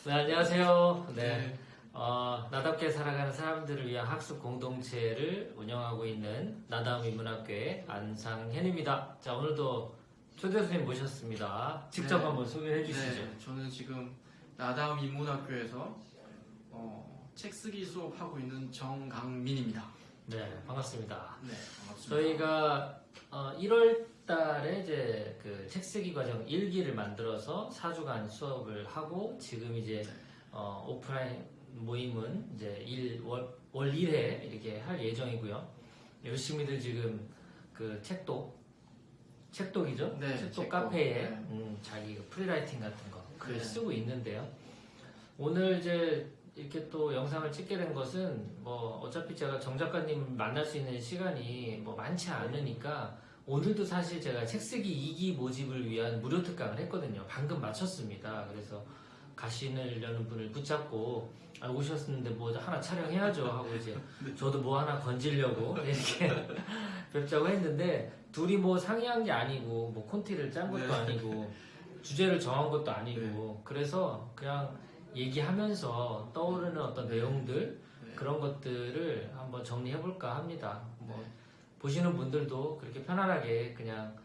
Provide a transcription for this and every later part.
네, 안녕하세요. 네, 네. 나답게 살아가는 사람들을 위한 학습 공동체를 운영하고 있는 나다움 인문학교의 안상현입니다. 자, 오늘도 초대 선생님 모셨습니다. 직접 네. 한번 소개해 주시죠. 네, 저는 지금 나다움 인문학교에서 책 쓰기 수업하고 있는 정강민입니다. 네, 반갑습니다. 네, 반갑습니다. 저희가 1월 달에 이제 그 책 쓰기 과정 1기를 만들어서 4주간 수업을 하고 지금 이제 오프라인 모임은 이제 월 1회 이렇게 할 예정이고요. 열심히들 지금 그 책독이죠? 네, 책독 책독. 카페에 네. 자기 프리라이팅 같은 거 글 네. 쓰고 있는데요. 오늘 이제 이렇게 또 영상을 찍게 된 것은 뭐 어차피 제가 정 작가님을 만날 수 있는 시간이 뭐 많지 않으니까 오늘도 사실 제가 책 쓰기 2기 모집을 위한 무료 특강을 했거든요. 방금 마쳤습니다. 그래서 가시려는 분을 붙잡고 오셨는데 뭐 하나 촬영해야죠 하고 이제 저도 뭐 하나 건지려고 이렇게 뵙자고 했는데 둘이 뭐 상의한 게 아니고 뭐 콘티를 짠 것도 네. 아니고 주제를 정한 것도 아니고 네. 그래서 그냥 얘기하면서 떠오르는 어떤 내용들 네. 그런 것들을 한번 정리해볼까 합니다. 뭐 보시는 분들도 그렇게 편안하게 그냥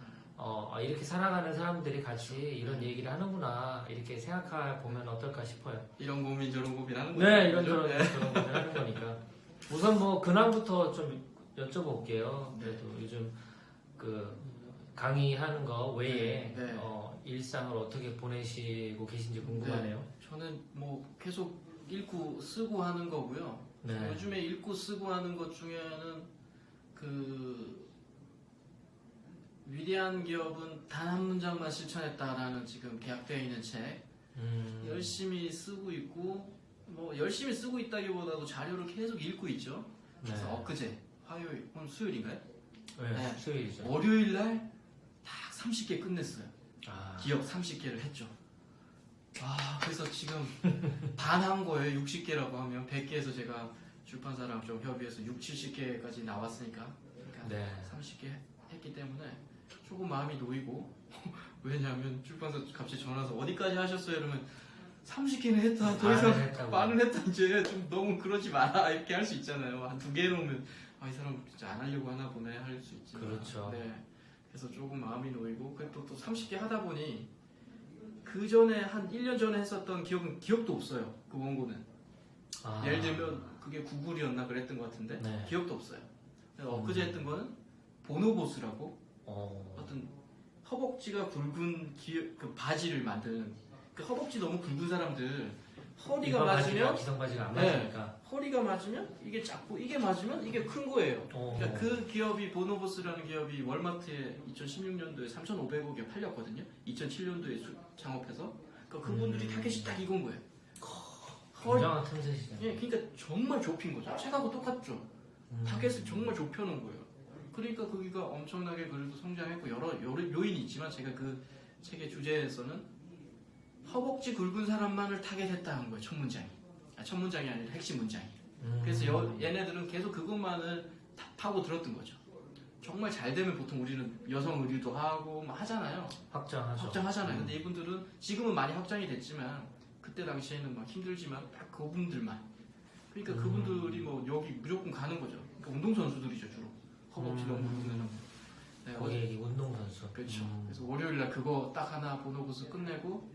이렇게 살아가는 사람들이 같이 이런 얘기를 하는구나 이렇게 생각해 보면 어떨까 싶어요. 이런 고민 저런 고민 하는 거죠. 네, 이런저런 네. 그런 것들 하는 거니까. 우선 뭐 근황부터 좀 여쭤볼게요. 그래도 요즘 그 강의하는 거 외에 네. 일상을 어떻게 보내시고 계신지 궁금하네요. 네, 저는 뭐 계속 읽고 쓰고 하는 거고요. 네. 요즘에 읽고 쓰고 하는 것 중에는 그 위대한 기업은 단 한 문장만 실천했다라는 지금 계약되어 있는 책 열심히 쓰고 있고 뭐 열심히 쓰고 있다기보다도 자료를 계속 읽고 있죠. 그래서 네. 엊그제 화요일 오늘 수요일인가요? 네, 네. 수요일이죠. 월요일 날 딱 30개 끝냈어요. 아, 기업 30개를 했죠. 그래서 지금 반 한 거예요. 60개라고 하면 100개에서 제가 출판사랑 좀 협의해서 70개까지 나왔으니까 그러니까 네. 30개 했기 때문에 조금 마음이 놓이고 왜냐하면 출판사 갑자기 전화 와서 어디까지 하셨어요? 이러면 30개는 했다. 더 이상 반을 했다고. 반을 했다. 이제 좀 너무 그러지 마라 이렇게 할 수 있잖아요. 한 2개 해놓으면 이 사람 진짜 안 하려고 하나 보네 할 수 있지만 그렇죠. 네. 그래서 조금 마음이 놓이고 또 30개 하다 보니 그 전에 한 1년 전에 했었던 기억도 없어요. 그 원고는 아, 예를 들면 그게 구글이었나 그랬던 것 같은데 네. 기억도 없어요. 그래서 엊그제 했던 거는 보노보스라고 어떤 허벅지가 굵은 그 바지를 만드는 그 허벅지 너무 굵은 사람들 허리가 일반 맞으면 바지가 기성 바지가 안 네. 맞으니까. 허리가 맞으면 이게 작고 이게 맞으면 이게 큰 거예요. 어. 그러니까 그 기업이 보노보스라는 기업이 월마트에 2016년도에 3,500억에 팔렸거든요. 2007년도에 창업해서 그러니까 그분들이 타겟이 딱 이건 거예요. 굉장한 틈새시죠. 예, 그러니까 정말 좁힌 거죠. 책하고 똑같죠. 타겟을 정말 좁혀놓은 거예요. 그러니까 거기가 엄청나게 그래도 성장했고 여러 요인이 있지만 제가 그 책의 주제에서는 허벅지 굵은 사람만을 타겟했다는 거예요. 첫 문장이. 첫 문장이 아니라 핵심 문장이. 그래서 얘네들은 계속 그것만을 파고 들었던 거죠. 정말 잘 되면 보통 우리는 여성 의류도 하고 막 하잖아요. 확장하죠. 확장하잖아요. 근데 이분들은 지금은 많이 확장이 됐지만 그때 당시에는 막 힘들지만 딱 그분들만. 그러니까 그분들이 뭐 여기 무조건 가는 거죠. 그러니까 운동선수들이죠 주로. 허벅지 너무 굵으면. 네, 거기 운동선수. 그렇죠. 그래서 월요일날 그거 딱 하나 보노보스 끝내고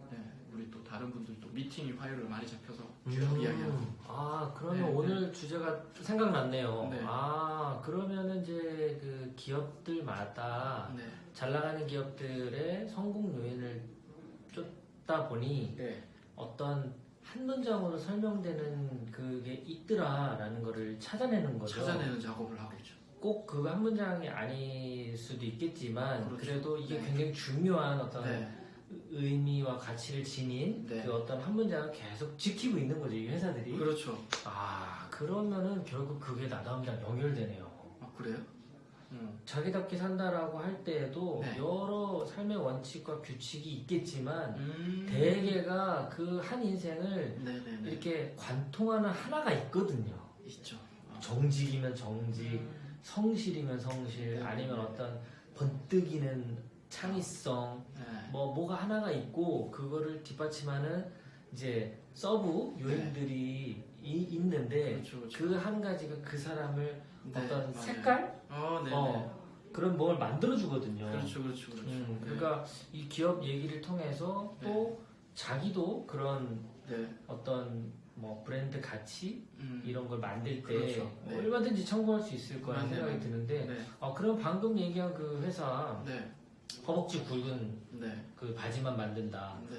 네, 우리 또 다른 분들도 미팅이 화요일에 많이 잡혀서 쭉 이야기하고. 그러면 네, 오늘 주제가 생각났네요. 네. 그러면은 이제 그 기업들마다 네. 잘 나가는 기업들의 성공 요인을 쫓다 보니 네. 어떤 한 문장으로 설명되는 그게 있더라라는 거를 찾아내는 거죠. 찾아내는 작업을 하고 있죠. 꼭 그 한 문장이 아닐 수도 있겠지만 그렇죠. 그래도 이게 네. 굉장히 중요한 어떤 네. 의미와 가치를 지닌 네. 그 어떤 한 문장을 계속 지키고 있는 거죠, 이 회사들이. 그렇죠. 그러면은 결국 그게 나다움이랑 연결되네요. 그래요? 자기답게 산다라고 할 때에도 네. 여러 삶의 원칙과 규칙이 있겠지만 대개가 그 한 인생을 네네네. 이렇게 관통하는 하나가 있거든요. 있죠. 정직이면 정직, 성실이면 성실, 네. 아니면 어떤 번뜩이는 창의성, 네. 뭐가 하나가 있고 그거를 뒷받침하는 이제 서브 요인들이 있는데 그렇죠, 그렇죠. 그 한 가지가 그 사람을 네, 어떤 맞아요. 색깔, 네네. 그런 뭘 만들어 주거든요. 그렇죠. 네. 그러니까 이 기업 얘기를 통해서 또 자기도 그런 네. 어떤 뭐 브랜드 가치 이런 걸 만들 때 그렇죠. 네. 얼마든지 참고할 수 있을 거라는 맞네요. 생각이 드는데 네. 그럼 방금 얘기한 그 회사 네. 허벅지 굵은 네. 그 바지만 만든다. 네.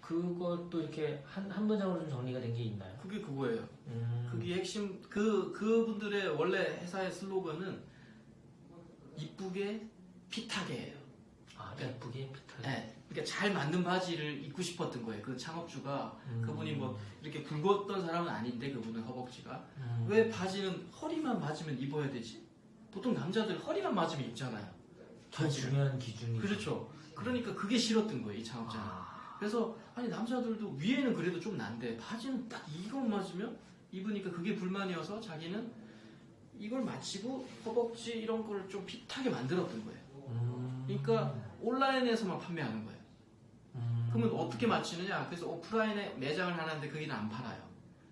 그것도 이렇게 한 문장으로 좀 정리가 된 게 있나요? 그게 그거예요. 그게 핵심 그분들의 원래 회사의 슬로건은 이쁘게 핏하게예요. 예쁘게 핏하게. 네. 그러니까 잘 맞는 바지를 입고 싶었던 거예요. 그 창업주가 그분이 뭐 이렇게 굵었던 사람은 아닌데 그분은 허벅지가 왜 바지는 허리만 맞으면 입어야 되지? 보통 남자들 허리만 맞으면 입잖아요. 더 중요한 기준이. 그렇죠. 그러니까 그게 싫었던 거예요, 이 창업자는. 그래서 아니 남자들도 위에는 그래도 좀 난데 바지는 딱 이것 맞으면 입으니까 그게 불만이어서 자기는 이걸 맞추고 허벅지 이런 걸 좀 핏하게 만들었던 거예요. 그러니까 온라인에서만 판매하는 거예요. 그러면 어떻게 맞추느냐? 그래서 오프라인에 매장을 하는데 거기는 안 팔아요.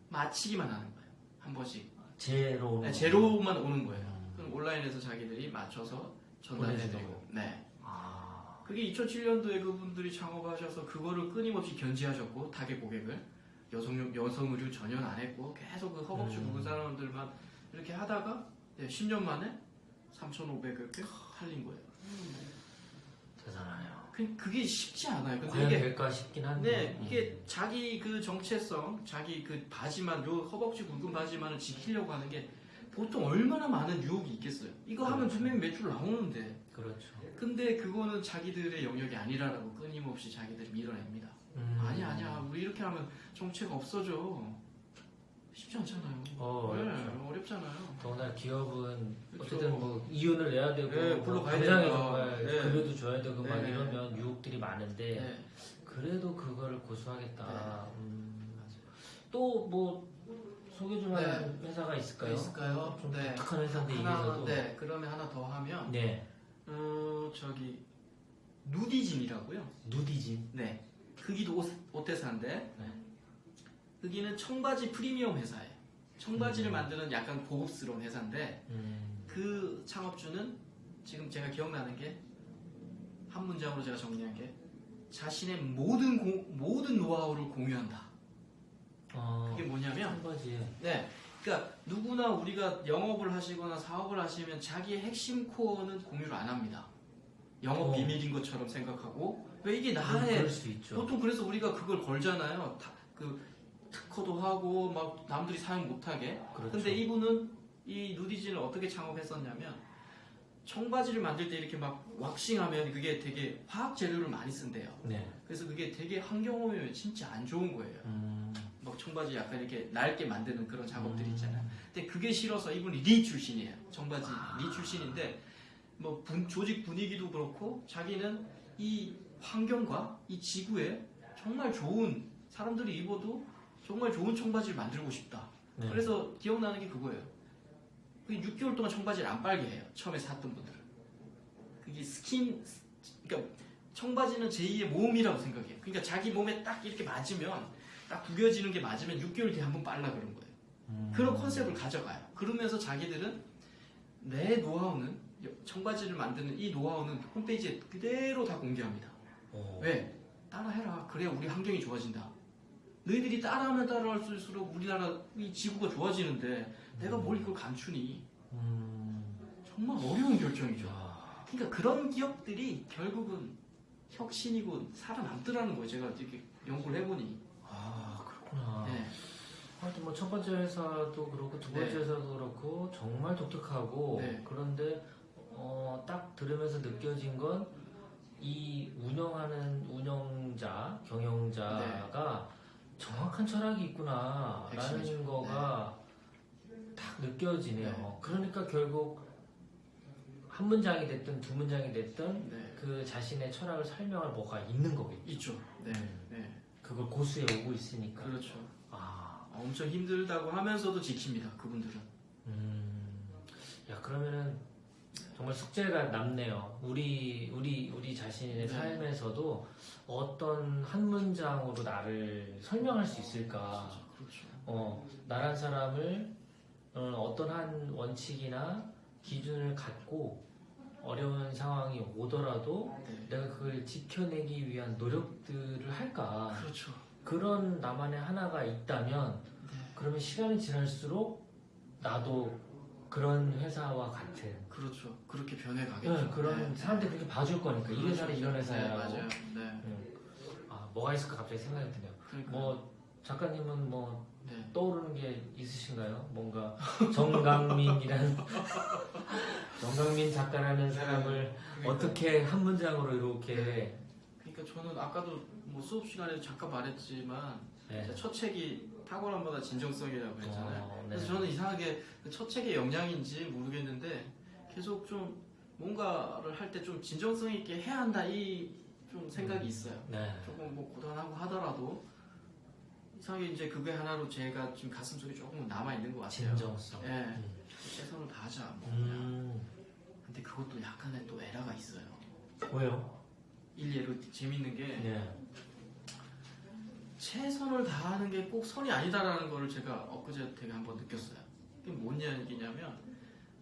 맞히기만 하는 거예요. 한 번씩. 제로. 네, 제로만 오는 거예요. 그럼 온라인에서 자기들이 맞춰서 전달해드리고. 보내주고. 네. 그게 2007년도에 그분들이 창업하셔서 그거를 끊임없이 견지하셨고 타겟 고객을 여성 의류 전혀 안 했고 계속 그 허벅지 굵은 사람들만 이렇게 하다가 10년 만에 3,500을 이렇게 팔린 거예요. 대단하네요. 그게 쉽지 않아요. 근데 과연 이게 될까 싶긴 한데. 네, 이게 자기 그 정체성, 자기 그 바지만, 요 허벅지 굵은 바지만을 지키려고 하는 게 보통 얼마나 많은 유혹이 있겠어요. 이거 하면 분명히 매출 나오는데. 그렇죠. 근데 그거는 자기들의 영역이 아니라라고 끊임없이 자기들이 밀어냅니다. 아니야, 우리 이렇게 하면 정체가 없어져. 쉽지 않잖아요. 어렵죠. 어렵잖아요. 더구나 기업은 그렇죠. 어쨌든 뭐 이윤을 내야 되고 네, 뭐 불러가야 당장에 되니까. 정말 네. 급여도 줘야 되고 막 네. 이러면 유혹들이 많은데 네. 그래도 그거를 고수하겠다. 맞아요. 또 뭐 소개 좀 하는 회사가 있을까요? 있을까요? 좀 네. 독특한 회사인데 하나, 이게서도. 네, 그러면 하나 더 하면 네. 저기 누디진이라고요. 누디진. 네. 거기도 옷 회사인데 네. 거기는 청바지 프리미엄 회사예요. 청바지를 만드는 약간 고급스러운 회사인데 그 창업주는 지금 제가 기억나는 게 한 문장으로 제가 정리한 게 자신의 모든 노하우를 공유한다. 그게 뭐냐면 청바지에. 네. 그러니까 누구나 우리가 영업을 하시거나 사업을 하시면 자기의 핵심 코어는 공유를 안 합니다. 영업 비밀인 것처럼 생각하고 왜 이게 나의 그럴 수 있죠. 보통 그래서 우리가 그걸 걸잖아요. 그 특허도 하고 막 남들이 사용 못하게. 그렇죠. 근데 이분은 이 누디진을 어떻게 창업했었냐면 청바지를 만들 때 이렇게 막 왁싱하면 그게 되게 화학 재료를 많이 쓴대요. 네. 그래서 그게 되게 환경오염에 진짜 안 좋은 거예요. 막 청바지 약간 이렇게 낡게 만드는 그런 작업들이 있잖아요. 근데 그게 싫어서 이분이 리 출신이에요. 청바지 리 출신인데 뭐 조직 분위기도 그렇고 자기는 이 환경과 이 지구에 정말 좋은 사람들이 입어도 정말 좋은 청바지를 만들고 싶다. 네. 그래서 기억나는 게 그거예요. 그게 6개월 동안 청바지를 안 빨게 해요. 처음에 샀던 분들은. 그게 그러니까 청바지는 제2의 몸이라고 생각해요. 그러니까 자기 몸에 딱 이렇게 맞으면 딱 구겨지는 게 맞으면 6개월 뒤에 한번 빨라 그런 거예요. 그런 컨셉을 가져가요. 그러면서 자기들은 내 노하우는 청바지를 만드는 이 노하우는 홈페이지에 그대로 다 공개합니다. 왜? 따라해라. 그래야 우리 환경이 좋아진다. 너희들이 따라하면 따라할수록 우리나라 이 지구가 좋아지는데 내가 뭘 이걸 감추니? 정말 어려운 결정이죠. 그러니까 그런 기업들이 결국은 혁신이고 살아남더라는 거예요. 제가 이렇게 연구를 해보니. 그렇구나. 네. 하여튼 뭐 첫 번째 회사도 그렇고 두 번째 네. 회사도 그렇고 정말 독특하고 네. 그런데 딱 들으면서 느껴진 건 이 운영하는 경영자가 정확한 철학이 있구나라는 핵심이죠. 거가 딱 느껴지네요. 네. 그러니까 결국 한 문장이 됐든 두 문장이 됐든 네. 그 자신의 철학을 설명할 뭐가 있는 거겠죠. 있죠. 네. 네. 그걸 고수해 오고 있으니까. 그렇죠. 엄청 엄청 힘들다고 하면서도 지킵니다. 그분들은. 야 그러면은 정말 숙제가 남네요. 우리 자신의 네. 삶에서도 어떤 한 문장으로 나를 설명할 수 있을까? 그렇죠. 나란 사람을 어떤 한 원칙이나 기준을 갖고 어려운 상황이 오더라도 네. 내가 그걸 지켜내기 위한 노력들을 할까? 그렇죠. 그런 나만의 하나가 있다면 네. 그러면 시간이 지날수록 나도 그런 회사와 같은 그렇죠. 그렇게 변해가겠죠. 그런 사람들이 그렇게 봐줄 거니까 이 회사는 이런 회사야. 네, 맞아요. 네. 뭐가 있을까 갑자기 생각이 드네요. 그러니까. 뭐 작가님은 뭐 네. 떠오르는 게 있으신가요? 뭔가 정강민이라는 정강민 작가라는 사람을 그러니까. 어떻게 한 문장으로 이렇게 그러니까 저는 아까도 뭐 수업 시간에도 잠깐 말했지만 네. 제 첫 책이 탁월함보다 진정성이라고 했잖아요. 네. 그래서 저는 이상하게 그 첫 책의 영향인지 모르겠는데 계속 좀 뭔가를 할 때 좀 진정성 있게 해야 한다 이 좀 생각이 있어요. 네. 조금 뭐 고단하고 하더라도 이상하게 이제 그게 하나로 제가 지금 가슴속에 조금 남아 있는 것 같아요. 진정성. 예. 최선을 다하자. 뭐 그냥. 근데 그것도 약간의 또 에러가 있어요. 왜요? 일례로 재밌는 게 네. 최선을 다하는 게 꼭 선이 아니다라는 거를 제가 엊그제 되게 한번 느꼈어요. 그게 뭔 얘기냐면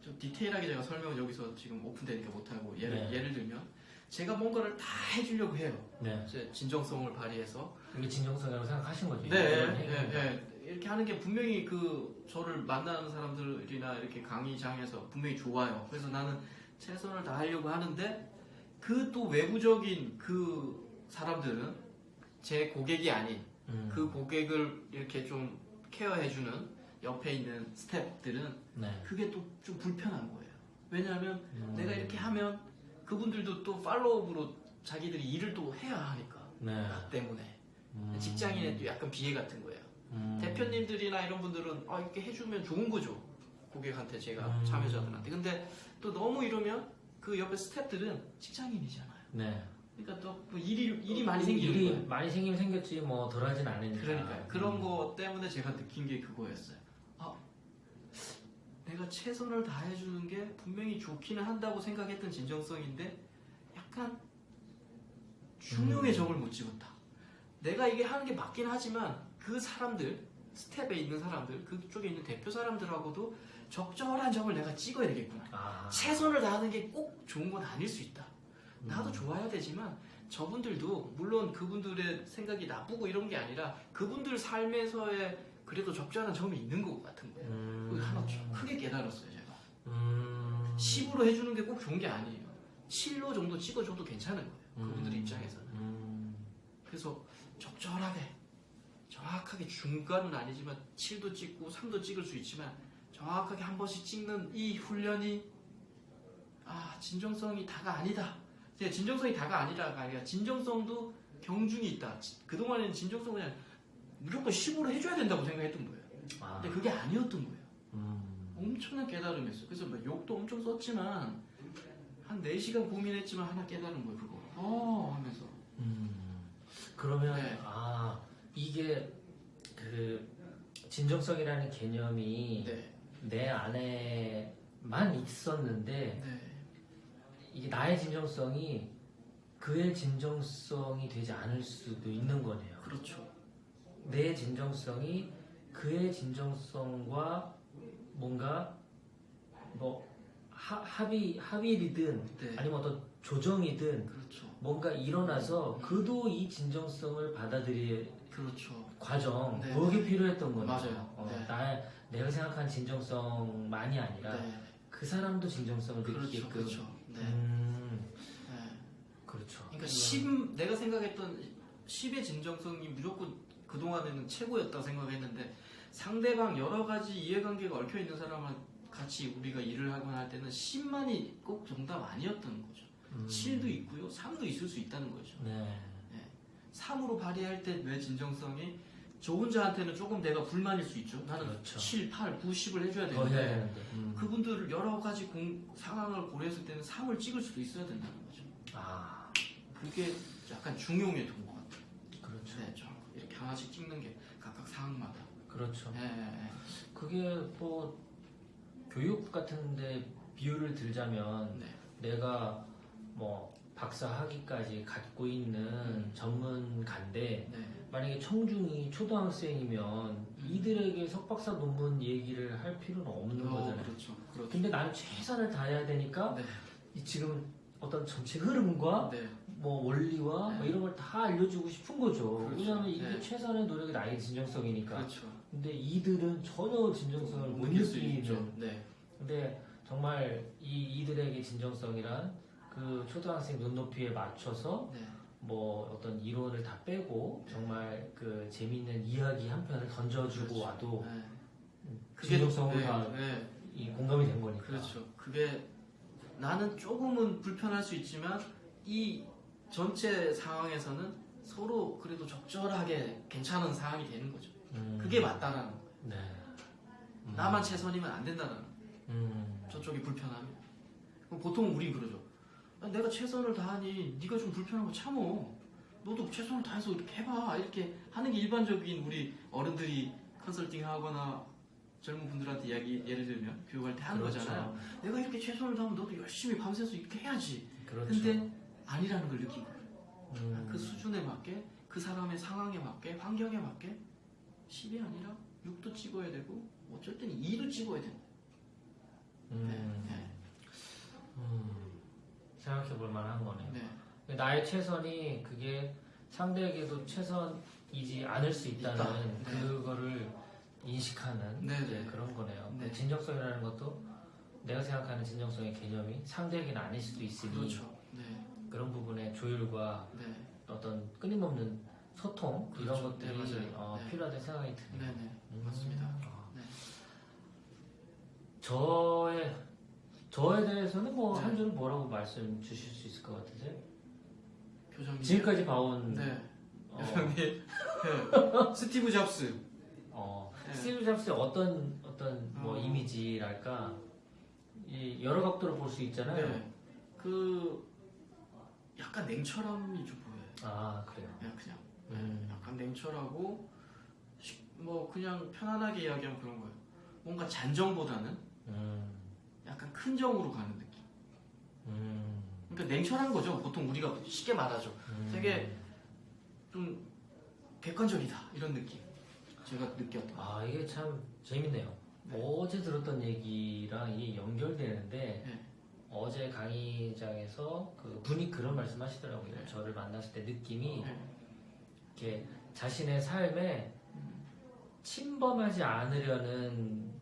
좀 디테일하게 제가 설명을 여기서 지금 오픈되니까 못하고 예를 들면 제가 뭔가를 다 해주려고 해요. 네. 이제 진정성을 발휘해서 이게 진정성이라고 생각하신 거죠? 이렇게 하는 게 분명히 그 저를 만나는 사람들이나 이렇게 강의장에서 분명히 좋아요. 그래서 나는 최선을 다하려고 하는데 그 또 외부적인 그 사람들은 제 고객이 아닌 그 고객을 이렇게 좀 케어해주는 옆에 있는 스태프들은 네. 그게 또 좀 불편한 거예요. 왜냐하면 내가 이렇게 하면 그분들도 또 팔로우업으로 자기들이 일을 또 해야 하니까 네. 나 때문에 직장인의 또 약간 비애 같은 거예요. 대표님들이나 이런 분들은 이렇게 해주면 좋은 거죠. 고객한테 제가 참여자들한테. 근데 또 너무 이러면 그 옆에 스태프들은 직장인이잖아요. 네. 그러니까 또뭐 일이 많이 생기는 일이 거예요. 많이 생기면 생겼지 뭐 덜하진 않으니까. 그러니까 그런 거 때문에 제가 느낀 게 그거였어요. 내가 최선을 다해주는 게 분명히 좋기는 한다고 생각했던 진정성인데 약간 중용의 적을 못 찍었다. 내가 이게 하는 게 맞긴 하지만 그 사람들 스텝에 있는 사람들 그쪽에 있는 대표 사람들하고도 적절한 적을 내가 찍어야 되겠구나. 최선을 다하는 게 꼭 좋은 건 아닐 수 있다. 나도 좋아야 되지만 저분들도 물론 그분들의 생각이 나쁘고 이런 게 아니라 그분들 삶에서의 그래도 적절한 점이 있는 것 같은 거예요. 그걸 하나 크게 깨달았어요 제가. 10으로 해주는 게 꼭 좋은 게 아니에요. 7로 정도 찍어줘도 괜찮은 거예요. 그분들 입장에서는. 그래서 적절하게 정확하게 중간은 아니지만 7도 찍고 3도 찍을 수 있지만 정확하게 한 번씩 찍는 이 훈련이 진정성이 다가 아니다. 진정성이 다가 아니라가 아니라 진정성도 경중이 있다. 그동안에는 진정성 그냥 무조건 10으로 해줘야 된다고 생각했던 거예요. 근데 그게 아니었던 거예요. 엄청난 깨달음이었어요. 그래서 막 욕도 엄청 썼지만 한 4시간 고민했지만 하나 깨달은 거예요. 그거 하면서. 그러면 네. 이게 그 진정성이라는 개념이 네. 내 안에만 있었는데 네. 이게 나의 진정성이 그의 진정성이 되지 않을 수도 있는 거네요. 그렇죠. 내 진정성이 그의 진정성과 뭔가 뭐 합의이든 네. 아니면 어떤 조정이든 그렇죠. 뭔가 일어나서 그도 이 진정성을 받아들일 그렇죠. 과정 네. 그게 필요했던 거죠. 맞아요. 네. 내가 생각한 진정성만이 아니라 네. 그 사람도 진정성을 느끼게끔. 그렇죠. 네. 네. 그렇죠. 그러니까 내가 생각했던 10의 진정성이 무조건 그동안에는 최고였다 생각했는데 상대방 여러 가지 이해관계가 얽혀 있는 사람과 같이 우리가 일을 하거나 할 때는 10만이 꼭 정답 아니었던 거죠. 7도 있고요, 3도 있을 수 있다는 거죠. 네. 3으로 발휘할 때 내 진정성이 저 혼자한테는 조금 내가 불만일 수 있죠. 나는 그렇죠. 7, 8, 9, 10을 해줘야 더 해야 되는데 되는데. 그분들을 여러 가지 상황을 고려했을 때는 3을 찍을 수도 있어야 된다는 거죠. 그게 약간 중용의 도구 같아요. 그렇죠. 네, 이렇게 하나씩 찍는 게 각각 상황마다. 그렇죠. 네. 그게 뭐 교육 같은데 비유를 들자면 네. 내가 뭐 박사 학위까지 갖고 있는 전문가인데 네. 만약에 청중이 초등학생이면 이들에게 석박사 논문 얘기를 할 필요는 없는 거잖아요. 그렇죠. 그렇죠. 근데 나는 최선을 다해야 되니까 네. 이 지금 어떤 전체 흐름과 네. 뭐 원리와 네. 뭐 이런 걸 다 알려주고 싶은 거죠. 그렇죠. 왜냐하면 이게 네. 최선의 노력이 나의 진정성이니까. 그렇죠. 근데 이들은 전혀 진정성을 못 느낄 수 있죠. 느끼는. 네. 근데 정말 이들에게 진정성이란 그 초등학생 눈높이에 맞춰서 네. 뭐 어떤 이론을 다 빼고 정말 그 재미있는 이야기 한 편을 던져주고 그렇죠. 와도 네. 진정성으로 네. 다 네. 이 공감이 된 거니까. 그렇죠. 그게 나는 조금은 불편할 수 있지만 이 전체 상황에서는 서로 그래도 적절하게 괜찮은 상황이 되는 거죠. 그게 맞다라는 거예요. 네. 나만 최선이면 안 된다는 거예요. 저쪽이 불편하면. 그럼 보통 우린 그러죠. 내가 최선을 다하니 네가 좀 불편하고 참어. 너도 최선을 다해서 이렇게 해봐. 이렇게 하는 게 일반적인 우리 어른들이 컨설팅하거나 젊은 분들한테 예를 들면 교육할 때 하는 그렇죠. 거잖아요. 내가 이렇게 최선을 다하면 너도 열심히 밤새서 이렇게 해야지. 그렇죠. 근데 아니라는 걸 느낀 거예요. 그 수준에 맞게, 그 사람의 상황에 맞게, 환경에 맞게 10이 아니라 6도 찍어야 되고 어쩔 때는 2도 찍어야 된다. 네. 생각해 볼 만한 거네요. 네. 나의 최선이 그게 상대에게도 최선이지 않을 수 있다는 있다. 네. 그거를 인식하는 네, 이제 네. 그런 거네요. 네. 진정성이라는 것도 내가 생각하는 진정성의 개념이 상대에게는 아닐 수도 있으니 그렇죠. 네. 그런 부분의 조율과 네. 어떤 끊임없는 소통 이런 그렇죠. 것들이 네, 맞아요. 네. 필요하다는 생각이 드네요. 네. 맞습니다. 네. 저에 대해서는 뭐 네. 한 줄은 뭐라고 말씀 주실 수 있을 것 같으세요? 교장님. 지금까지 봐온 네. 어, 교장님. 네. 스티브 잡스. 네. 스티브 잡스의 어떤 뭐 이미지랄까 이 여러 각도로 볼 수 있잖아요. 네. 그 약간 냉철함이 좀 보여요. 아 그래요. 그냥 약간 냉철하고 뭐 그냥 편안하게 이야기하면 그런 거예요. 뭔가 잔정보다는 약간 큰 정으로 가는 느낌. 그러니까 냉철한 거죠. 보통 우리가 쉽게 말하죠. 되게 좀 객관적이다 이런 느낌. 제가 느꼈던. 아 이게 참 재밌네요. 네. 어제 들었던 얘기랑 이게 연결되는데 네. 어제 강의장에서 그 분이 그런 말씀하시더라고요. 네. 저를 만났을 때 느낌이 네. 이렇게 자신의 삶에 침범하지 않으려는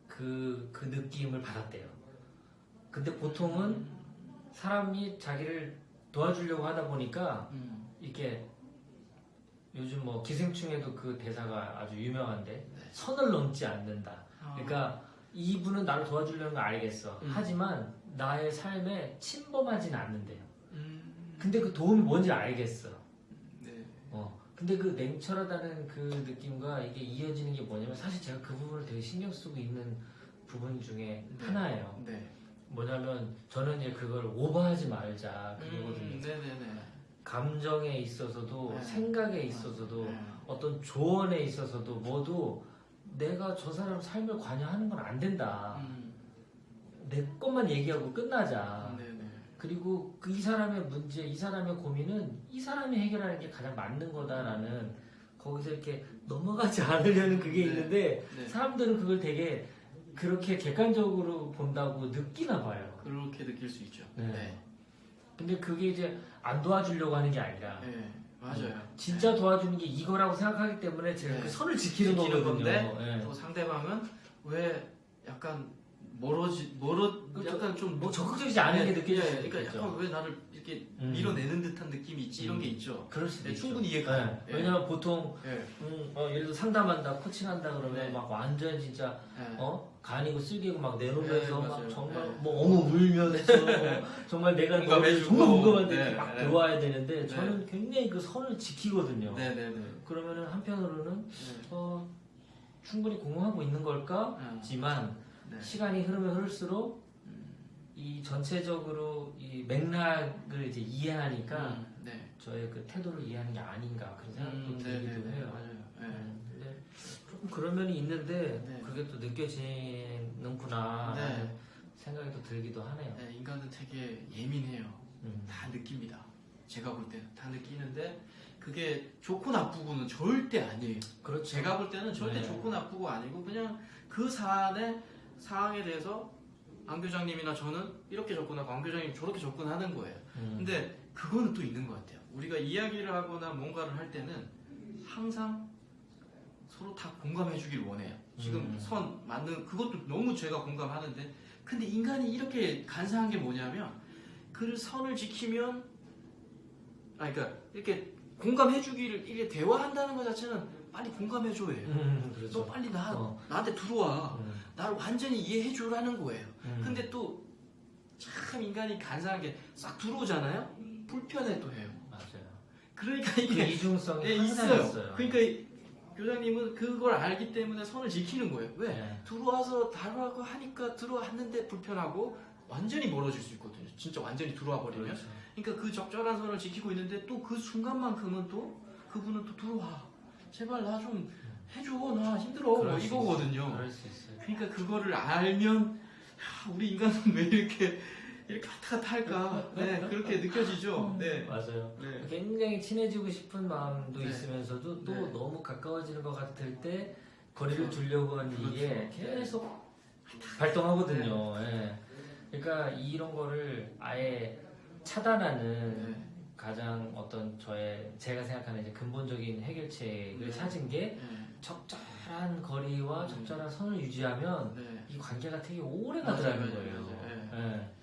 그 느낌을 받았대요. 근데 보통은 사람이 자기를 도와주려고 하다 보니까 이렇게 요즘 뭐 기생충에도 그 대사가 아주 유명한데 선을 넘지 않는다. 그러니까 이분은 나를 도와주려는 거 알겠어. 하지만 나의 삶에 침범하지는 않는데요. 근데 그 도움이 뭔지 알겠어. 네. 근데 그 냉철하다는 그 느낌과 이게 이어지는 게 뭐냐면 사실 제가 그 부분을 되게 신경 쓰고 있는 부분 중에 하나예요. 네. 뭐냐면 저는 이제 그걸 오버하지 말자 그거거든요. 네네네. 감정에 있어서도 네. 생각에 있어서도 네. 어떤 조언에 있어서도 모두 내가 저 사람 삶을 관여하는 건 안 된다. 내 것만 얘기하고 끝나자. 네네. 그리고 그 이 사람의 문제, 이 사람의 고민은 이 사람이 해결하는 게 가장 맞는 거다라는 거기서 이렇게 넘어가지 않으려는 그게 네. 있는데 네. 사람들은 그걸 되게 그렇게 객관적으로 본다고 느끼나 봐요. 그렇게 느낄 수 있죠. 네. 근데 그게 이제 안 도와주려고 하는 게 아니라 네. 맞아요. 진짜 도와주는 게 이거라고 생각하기 때문에 제가 네. 그 선을 지키는 지키는 거거든요. 건데 네. 또 상대방은 왜 약간 약간 좀 뭐 적극적이지 않은 게 느껴질 수 그러니까 있겠죠. 약간 왜 나를 이렇게 밀어내는 듯한 느낌이 있지 이런 게 있죠. 그럴 수도 네, 있죠. 충분히 이해가요. 네. 예. 왜냐면 보통 예. 예를 들어 상담한다, 코칭한다 그러면 네. 막 완전 진짜 예. 간이고 쓸개고 막 내놓으면서 네, 막 맞아요. 정말 네. 뭐 엉엉 울면서 정말 내가 너무 공감해주고. 정말 공감한데 네, 이렇게 막 네. 들어와야 되는데 네. 저는 굉장히 그 선을 지키거든요. 네네네. 그러면은 한편으로는 네. 충분히 공허하고 있는 걸까지만 네. 시간이 흐르면 흐를수록 이 전체적으로 이 맥락을 이제 이해하니까 네. 저의 그 태도를 이해하는 게 아닌가 그런 생각도 들기도 네네네. 해요. 맞아요. 네. 근데 조금 그런 면이 있는데 네. 그게 또 느껴지는구나 네. 하는 생각이 또 들기도 하네요. 네, 인간은 되게 예민해요. 음. 다 느낍니다. 제가 볼 때는 다 느끼는데 그게 좋고 나쁘고는 절대 아니에요. 그렇죠. 제가 볼 때는 절대 네. 좋고 나쁘고 아니고 그냥 그 사안의 상황에 대해서 안 교장님이나 저는 이렇게 접근하고 안 교장님 저렇게 접근하는 거예요. 근데 그거는 또 있는 것 같아요. 우리가 이야기를 하거나 뭔가를 할 때는 항상 서로 다 공감해주길 원해요. 지금 선 맞는 그것도 너무 제가 공감하는데 근데 인간이 이렇게 간사한 게 뭐냐면 그 선을 지키면 그러니까 이렇게 공감해주기를 이게 대화한다는 것 자체는 빨리 공감해줘요. 그렇죠. 너 빨리 나한테 들어와. 나를 완전히 이해해줘라는 거예요. 근데 또 참 인간이 간사한 게 싹 들어오잖아요. 불편해 또 해요. 맞아요. 그러니까 그 이게 이중성이 네, 항상 있어요. 그러니까 교장님은 그걸 알기 때문에 선을 지키는 거예요. 왜? 네. 들어와서 다루라고 하니까 들어왔는데 불편하고 완전히 멀어질 수 있거든요. 진짜 완전히 들어와 버리면. 그렇죠. 그러니까 그 적절한 선을 지키고 있는데 또 그 순간만큼은 또 그분은 또 들어와. 제발 나 좀 해줘. 나 힘들어. 뭐 그럴 수 이거거든요. 그럴 수 있어요. 그러니까 그거를 알면 야, 우리 인간은 왜 이렇게 왔다 갔다 할까? 네, 그렇게 느껴지죠. 네. 맞아요. 네. 굉장히 친해지고 싶은 마음도 네. 있으면서도 또 네. 너무 가까워지는 것 같을 때 거리를 두려고 하는 그렇죠. 이게 계속 발동하거든요. 예. 그러니까 이런 거를 아예 차단하는 네. 가장 어떤 제가 생각하는 이제 근본적인 해결책을 네. 찾은 게 네. 적절한 거리와 네. 적절한 선을 유지하면 네. 이 관계가 되게 오래 가더라는 맞아요, 거예요. 맞아요. 예.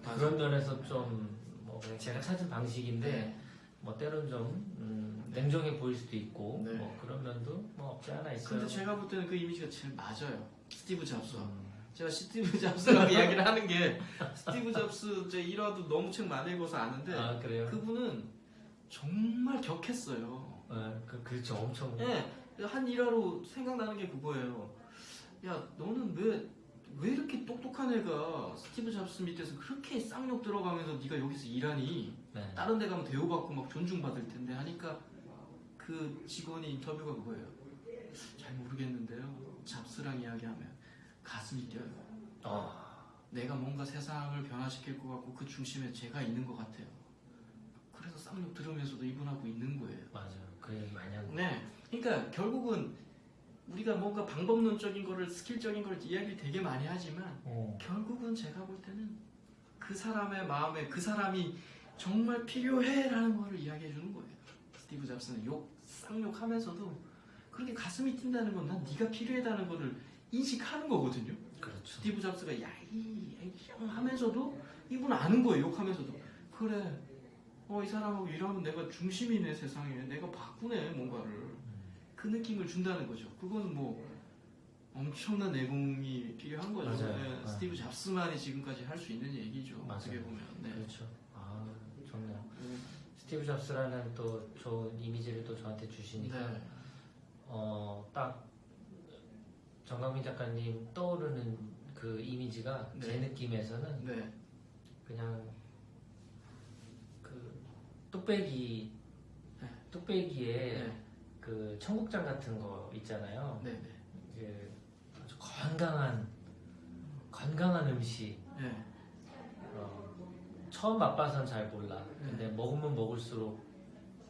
맞아요. 그런 면에서 좀 뭐 그냥 제가 찾은 방식인데 네. 뭐 때론 좀 냉정해 보일 수도 있고 네. 뭐 그런 면도 뭐 없지 않아 있어요. 근데 제가 볼 때는 그 이미지가 제일 맞아요. 스티브 잡스. 음. 제가 스티브 잡스라고 이야기를 하는 게 스티브 잡스 제 일화도 너무 책 많이 읽어서 아는데 아 그래요? 그분은 정말 격했어요. 그렇죠 엄청. 네, 한 일화로 생각나는 게 그거예요. 야, 너는 왜 이렇게 똑똑한 애가 스티브 잡스 밑에서 그렇게 쌍욕 들어가면서 네가 여기서 일하니? 네. 다른 데 가면 대우받고 막 존중받을 텐데 하니까 그 직원이 인터뷰가 그거예요. 잘 모르겠는데요. 잡스랑 이야기하면 가슴이 뛰어요. 내가 뭔가 세상을 변화시킬 것 같고 그 중심에 제가 있는 것 같아요. 그래서 쌍욕 들으면서도 이분하고 있는 거예요. 맞아요. 그 얘기 많이 하고. 네. 그러니까 결국은 우리가 뭔가 방법론적인 거를 스킬적인 걸 이야기를 되게 많이 하지만 결국은 제가 볼 때는 그 사람의 마음에 그 사람이 정말 필요해라는 거를 이야기해 주는 거예요. 스티브 잡스는 쌍욕하면서도 그렇게 가슴이 뛴다는 건 난 네가 필요하다는 거를 인식하는 거거든요. 그렇죠. 스티브 잡스가 야이 하면서도 이분 아는 거예요. 욕하면서도 그래. 이 사람하고 일하면 내가 중심이네 세상에. 내가 바꾸네 뭔가를. 그 느낌을 준다는 거죠. 그거는 뭐 엄청난 내공이 필요한 거죠. 맞아요. 네, 스티브 잡스만이 지금까지 할 수 있는 얘기죠. 맞아요. 어떻게 보면. 네. 그렇죠. 아 좋네요. 스티브 잡스라는 또 좋은 이미지를 또 저한테 주시니까 네. 딱 정강민 작가님 떠오르는 그 이미지가 네. 제 느낌에서는 네. 그냥 그 뚝배기에 네. 그 청국장 같은 거 있잖아요. 네. 네. 이제 아주 건강한 음식. 네. 처음 맛봐선 잘 몰라. 네. 근데 먹으면 먹을수록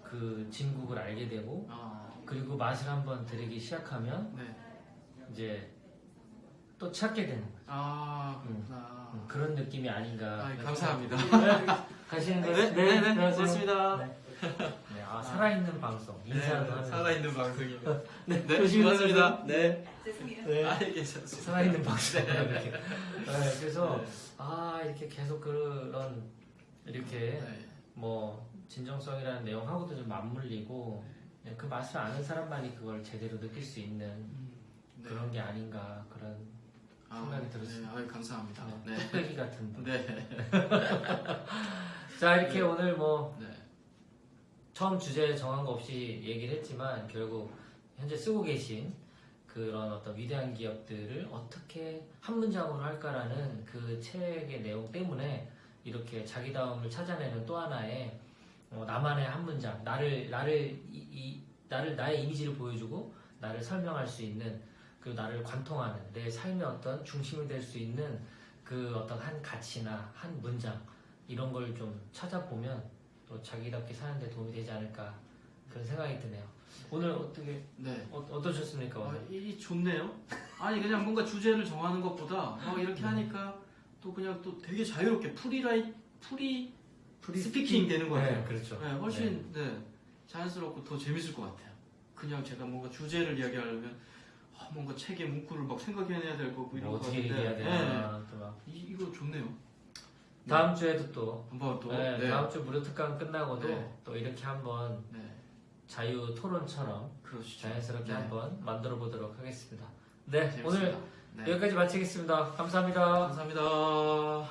그 진국을 알게 되고 아. 그리고 맛을 한번 들이기 시작하면 네. 이제 또 찾게 되는 거죠. 아, 그렇구나. 그런 느낌이 아닌가. 감사합니다. 가시는 네, 거예요? 네, 안녕하세요. 고맙습니다. 네. 살아있는 방송. 인사도 하면서. 살아있는 방송입니다. 네, 네, 조심히 고맙습니다. 네. 죄송해요. 네. 괜찮습니다. 살아있는 방송. 이렇게. 그래서 네. 이렇게 계속 그런 이렇게 네. 뭐 진정성이라는 내용하고도 좀 맞물리고 그 맛을 아는 사람만이 그걸 제대로 느낄 수 있는 네. 그런 게 아닌가 그런 생각이 들었습니다. 네, 감사합니다. 네. 뚝배기 같은 분. 네. 자 이렇게 오늘 뭐 네. 처음 주제 정한 거 없이 얘기를 했지만 결국 현재 쓰고 계신 그런 어떤 위대한 기업들을 어떻게 한 문장으로 할까라는 그 책의 내용 때문에 이렇게 자기다움을 찾아내는 또 하나의 나만의 한 문장, 나의 이미지를 보여주고 나를 설명할 수 있는 그리고 나를 관통하는 내 삶의 어떤 중심이 될 수 있는 그 어떤 한 가치나 한 문장 이런 걸 좀 찾아보면 또 자기답게 사는데 도움이 되지 않을까 그런 생각이 드네요. 오늘 어떻게 네. 어떠셨습니까? 오늘? 이 좋네요. 아니 그냥 뭔가 주제를 정하는 것보다 이렇게 하니까 또 그냥 또 되게 자유롭게 프리 스피킹 되는 것 같아요. 네, 그렇죠. 네, 훨씬 자연스럽고 더 재밌을 것 같아요. 그냥 제가 뭔가 주제를 이야기하려면 뭔가 책에 문구를 막 생각해내야 될 거고 이런 뭐 거 어떻게 같은데 얘기해야 되나 또 막. 이거 좋네요. 다음 주에도 또 한번 또 다음 주 무료 특강 끝나고도 네. 또 이렇게 한번 네, 자유 토론처럼 그러시죠. 자연스럽게 네. 한번 만들어 보도록 하겠습니다. 네, 재밌습니다. 오늘 네. 여기까지 마치겠습니다. 감사합니다. 감사합니다.